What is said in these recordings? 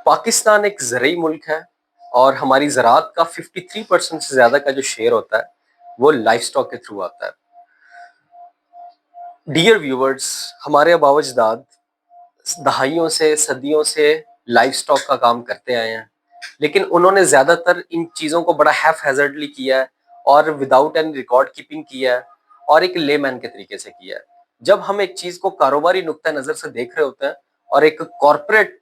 पाकिस्तान एक ज़रई मुल्क है और हमारी ज़राअत का 53% से ज़्यादा का जो शेयर होता है, वो लाइवस्टॉक के थ्रू आता है। डियर व्यूअर्स, हमारे आबाव-ओ-अजदाद दहाइयों से, सदियों से लाइवस्टॉक का काम करते आए हैं, लेकिन उन्होंने ज़्यादातर इन चीज़ों को बड़ा हैफ़-हैज़र्डली किया है और विदाउट एनी रिकॉर्ड कीपिंग किया है और एक लेमैन के तरीके से किया है। जब हम एक चीज़ को कारोबारी नुक्ता नज़र से देख रहे होते हैं और एक कॉर्पोरेट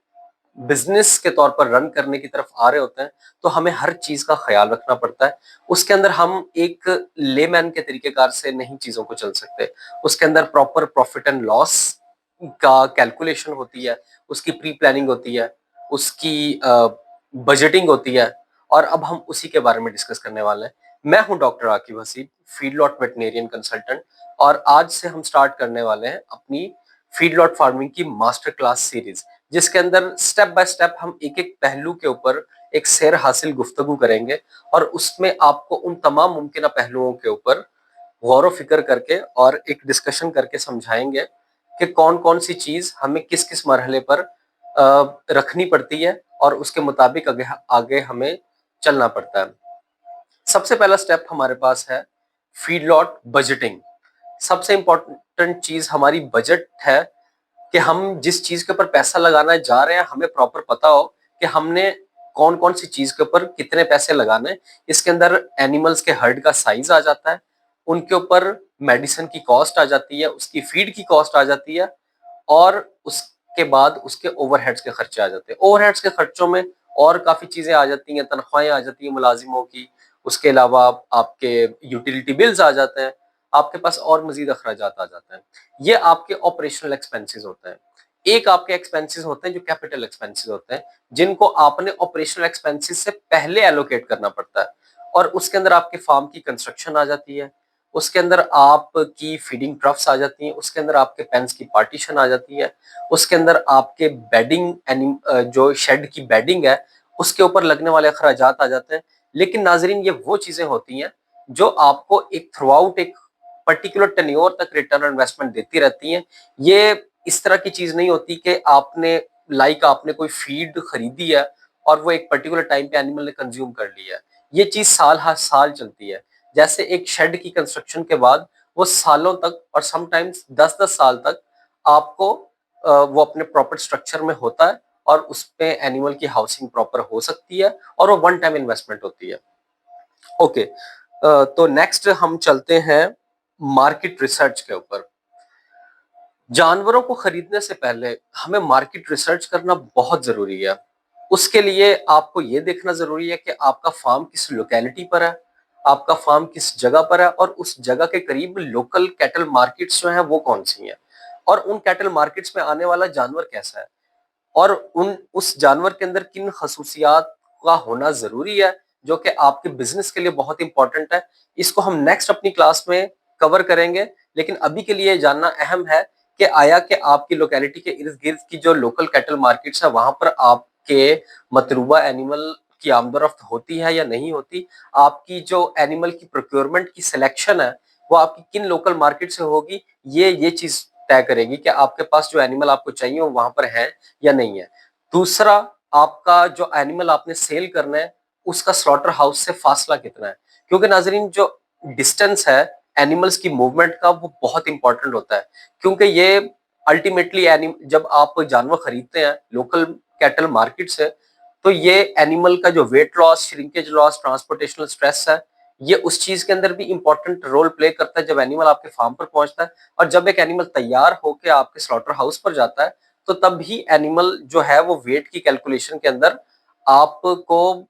बिजनेस के तौर पर रन करने की तरफ आ रहे होते हैं, तो हमें हर चीज का ख्याल रखना पड़ता है। उसके अंदर हम एक लेमैन के तरीकेकार से नहीं चीजों को चल सकते। उसके अंदर प्रॉपर प्रॉफिट एंड लॉस का कैलकुलेशन होती है, उसकी प्री प्लानिंग होती है, उसकी बजटिंग होती है और अब हम उसी के बारे में डिस्कस करने वाले हैं। मैं हूं doctor Aqib Haseeb, feedlot veterinarian consultant, और आज से हम स्टार्ट करने वाले हैं अपनी फीडलॉट फार्मिंग की मास्टर क्लास सीरीज, जिसके अंदर स्टेप बाय स्टेप हम एक एक पहलू के ऊपर एक सैर हासिल गुफ्तगू करेंगे और उसमें आपको उन तमाम मुमकिन पहलुओं के ऊपर गौर फिक्र करके और एक डिस्कशन करके समझाएंगे कि कौन कौन सी चीज हमें किस किस मरहले पर रखनी पड़ती है और उसके मुताबिक आगे आगे हमें चलना पड़ता है। सबसे पहला स्टेप हमारे पास है फीडलॉट बजटिंग। सबसे इंपॉर्टेंट चीज हमारी बजट है कि हम जिस चीज के ऊपर पैसा लगाना जा रहे हैं हमें प्रॉपर पता हो कि हमने कौन कौन सी चीज के ऊपर कितने पैसे लगाने हैं। इसके अंदर एनिमल्स के हर्ड का साइज आ जाता है, उनके ऊपर मेडिसिन की कॉस्ट आ जाती है, उसकी फीड की कॉस्ट आ जाती है और उसके बाद उसके ओवरहेड्स के खर्चे आ जाते हैं। ओवरहेड्स के खर्चों में और काफी चीजें आ जाती हैं, तनख्वाहें आ जाती हैं मुलाजिमों की, उसके अलावा आपके यूटिलिटी बिल्स आ जाते हैं, आपके पास और मजीद अखराजात आ जाते हैं। ये आपके ऑपरेशनल एक्सपेंसेस होते हैं। एक आपके एक्सपेंसेस होते हैं जो कैपिटल एक्सपेंसेस होते हैं, जिनको आपने ऑपरेशनल एक्सपेंसेस से पहले एलोकेट करना पड़ता है और उसके अंदर आपके फार्म की कंस्ट्रक्शन आ जाती है, उसके अंदर आपकी फीडिंग ट्रफ्स आ जाती हैं, उसके अंदर आपके पेंस की पार्टीशन आ जाती है, उसके अंदर आपके बेडिंग जो शेड की बेडिंग है उसके ऊपर लगने वाले अखराजात आ जाते हैं। लेकिन नाजरीन, ये वो चीजें होती हैं जो आपको एक थ्रू आउट एक पर्टिकुलर टेन्योर तक रिटर्न ऑन इन्वेस्टमेंट देती रहती हैं। ये इस तरह की चीज नहीं होती कि आपने कोई फीड खरीदी है और वो एक पर्टिकुलर टाइम पे एनिमल ने कंज्यूम कर लिया है। ये चीज साल हर साल चलती है। जैसे एक शेड की कंस्ट्रक्शन के बाद वो सालों तक और समटाइम्स 10-10 साल तक आपको वो अपने प्रॉपर स्ट्रक्चर में होता है और उस पे एनिमल की हाउसिंग प्रॉपर हो सकती है और वो वन टाइम इन्वेस्टमेंट होती है। ओके, तो नेक्स्ट हम चलते हैं मार्केट रिसर्च के ऊपर। जानवरों को खरीदने से पहले हमें मार्केट रिसर्च करना बहुत जरूरी है। उसके लिए आपको ये देखना जरूरी है कि आपका फार्म किस लोकेलिटी पर है, आपका फार्म किस जगह पर है और उस जगह के करीब लोकल कैटल मार्केट्स जो हैं वो कौन सी हैं और उन कैटल मार्केट्स में आने वाला जानवर कैसा है और उन उस जानवर के अंदर किन खसूसियात का होना जरूरी है जो कि आपके बिजनेस के लिए बहुत इंपॉर्टेंट है। इसको हम नेक्स्ट अपनी क्लास में कवर करेंगे, लेकिन अभी के लिए जानना अहम है कि आया कि आपकी लोकेलिटी के इर्द गिर्द की जो लोकल कैटल मार्केट्स है वहां पर आपके मतलूबा एनिमल की आमदोरफ्त होती है या नहीं होती। आपकी जो एनिमल की प्रोक्योरमेंट की सिलेक्शन है वो आपकी किन लोकल मार्केट से होगी, ये चीज तय करेगी कि आपके पास जो एनिमल आपको चाहिए वो वहां पर है या नहीं है। दूसरा, आपका जो एनिमल आपने सेल करना है उसका स्लॉटर हाउस से फासला कितना है, क्योंकि नाजरीन जो डिस्टेंस है एनिमल्स की मूवमेंट का वो बहुत इंपॉर्टेंट होता है। क्योंकि ये अल्टीमेटली जब आप जानवर खरीदते हैं लोकल कैटल मार्केट से, तो ये एनिमल का जो weight loss, shrinkage loss, transportational stress है, ये उस चीज के अंदर भी इंपॉर्टेंट रोल प्ले करता है जब एनिमल आपके फार्म पर पहुंचता है। और जब एक एनिमल तैयार होकर आपके स्लॉटर हाउस पर जाता है तो तब भी एनिमल जो है वो वेट की कैलकुलेशन के अंदर आपको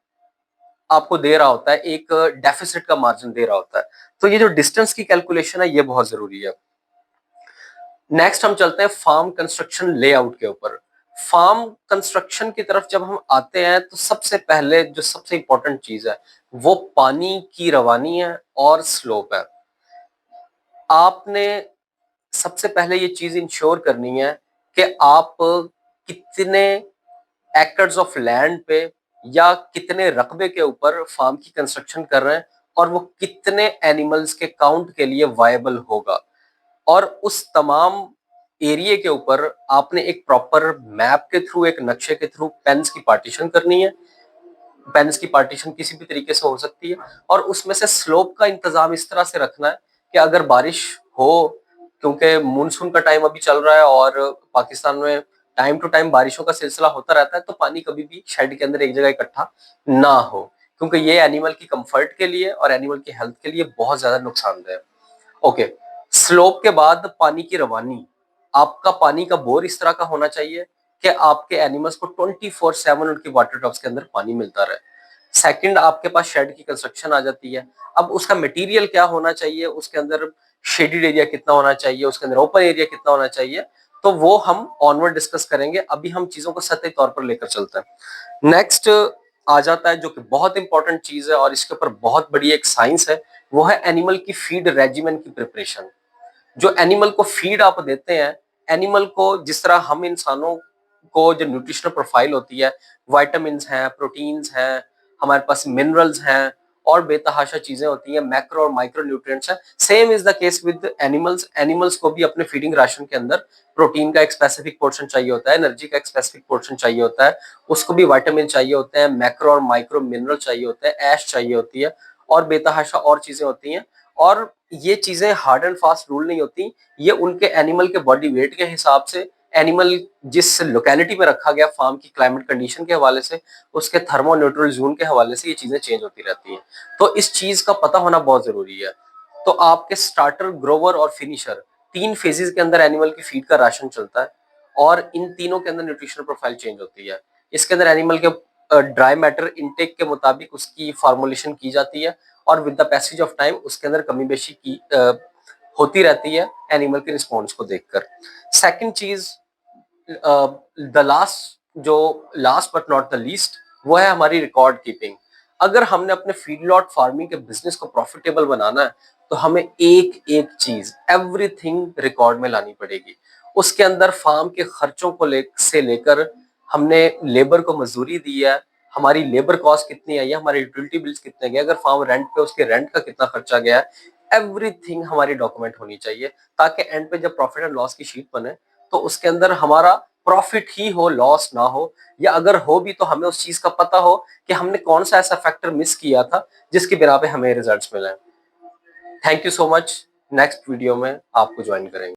आपको दे रहा होता है, एक डेफिसिट का मार्जिन दे रहा होता है। तो ये जो डिस्टेंस की कैलकुलेशन है ये बहुत जरूरी है। नेक्स्ट हम चलते हैं फार्म कंस्ट्रक्शन लेआउट के ऊपर। फार्म कंस्ट्रक्शन की तरफ जब हम आते हैं तो सबसे पहले जो सबसे इंपॉर्टेंट चीज है वो पानी की रवानी है और स्लोप है। आपने सबसे पहले ये चीज इंश्योर करनी है कि आप कितने एकर्स ऑफ लैंड पे या कितने रकबे के ऊपर फार्म की कंस्ट्रक्शन कर रहे हैं और वो कितने एनिमल्स के काउंट के लिए वायबल होगा। और उस तमाम एरिया के ऊपर आपने एक प्रॉपर मैप के थ्रू, एक नक्शे के थ्रू पेन्स की पार्टीशन करनी है। पेन्स की पार्टीशन किसी भी तरीके से हो सकती है और उसमें से स्लोप का इंतजाम इस तरह से रखना है कि अगर बारिश हो, क्योंकि मानसून का टाइम अभी चल रहा है और पाकिस्तान में टाइम टू टाइम बारिशों का सिलसिला होता रहता है, तो पानी कभी भी शेड के अंदर एक जगह इकट्ठा ना हो, क्योंकि ये एनिमल की कंफर्ट के लिए और एनिमल की हेल्थ के लिए बहुत ज्यादा नुकसानदेह है। ओके, स्लोप के बाद पानी की रवानी, आपका पानी का बोर इस तरह का होना चाहिए कि आपके एनिमल्स को 24/7 उनकी वाटर ड्रॉप्स के अंदर पानी मिलता रहे। सेकंड, आपके पास शेड की कंस्ट्रक्शन आ जाती है। अब उसका मटेरियल क्या होना चाहिए, उसके अंदर शेडेड एरिया कितना होना चाहिए, उसके अंदर ओपन एरिया कितना होना चाहिए, तो वो हम ऑनवर्ड डिस्कस करेंगे। अभी हम चीजों को सतही तौर पर लेकर चलते हैं। नेक्स्ट आ जाता है जो कि बहुत इंपॉर्टेंट चीज है और इसके ऊपर बहुत बड़ी एक साइंस है, वो है एनिमल की फीड रेजिमेंट की प्रिपरेशन। जो एनिमल को फीड आप देते हैं, एनिमल को जिस तरह हम इंसानों को जो न्यूट्रिशनल प्रोफाइल होती है, विटामिन्स हैं, प्रोटीन्स हैं, हमारे पास मिनरल्स हैं और बेतहाशा चीजें होती हैं, मैक्रो और माइक्रो न्यूट्रिएंट्स हैं। Same is the case with animals. Animals को भी अपने फीडिंग राशन के अंदर प्रोटीन का एक स्पेसिफिक पोर्शन चाहिए होता है, एनर्जी का एक स्पेसिफिक पोर्शन चाहिए होता है, उसको भी विटामिन चाहिए होते हैं, मैक्रो और माइक्रो मिनरल चाहिए होते हैं, ऐश चाहिए होती है और बेतहाशा और चीजें होती हैं। और ये चीजें हार्ड एंड फास्ट रूल नहीं होती, ये उनके एनिमल के बॉडी वेट के हिसाब से, एनिमल जिस लोकेलिटी में रखा गया, फार्म की क्लाइमेट कंडीशन के हवाले से, उसके थर्मो न्यूट्रल जोन के हवाले से ये चीजें चेंज होती रहती हैं। तो इस चीज का पता होना बहुत जरूरी है। तो आपके स्टार्टर, ग्रोवर और फिनिशर, 3 फेजेस के अंदर एनिमल की फीड का राशन चलता है और इन तीनों के अंदर न्यूट्रिशनल प्रोफाइल चेंज होती है। इसके अंदर एनिमल के ड्राई मैटर इनटेक के मुताबिक उसकी फॉर्मुलेशन की जाती है और with the passage of time उसके अंदर कमी बेशी की होती रहती है एनिमल के रिस्पॉन्स को देखकर। सेकंड चीज, द लास्ट, जो last but not the least, वो है हमारी रिकॉर्ड कीपिंग। अगर हमने अपने फीडलॉट फार्मिंग के बिजनेस को प्रॉफिटेबल बनाना है, तो हमें एक एक चीज, एवरीथिंग रिकॉर्ड में लानी पड़ेगी। उसके अंदर फार्म के खर्चों को से लेकर, हमने लेबर को मजदूरी दी है, हमारी लेबर कॉस्ट कितनी आई है, हमारे यूटिलिटी बिल्स कितने गए, अगर फार्म रेंट पे, उसके रेंट का कितना खर्चा गया है, एवरीथिंग हमारी डॉक्यूमेंट होनी चाहिए, ताकि एंड पे जब प्रॉफिट एंड लॉस की शीट बने, तो उसके अंदर हमारा प्रॉफिट ही हो, लॉस ना हो, या अगर हो भी तो हमें उस चीज का पता हो कि हमने कौन सा ऐसा फैक्टर मिस किया था जिसकी बिना पे हमें रिजल्ट्स मिले। Thank you so much. Next video में आपको ज्वाइन करेंगे।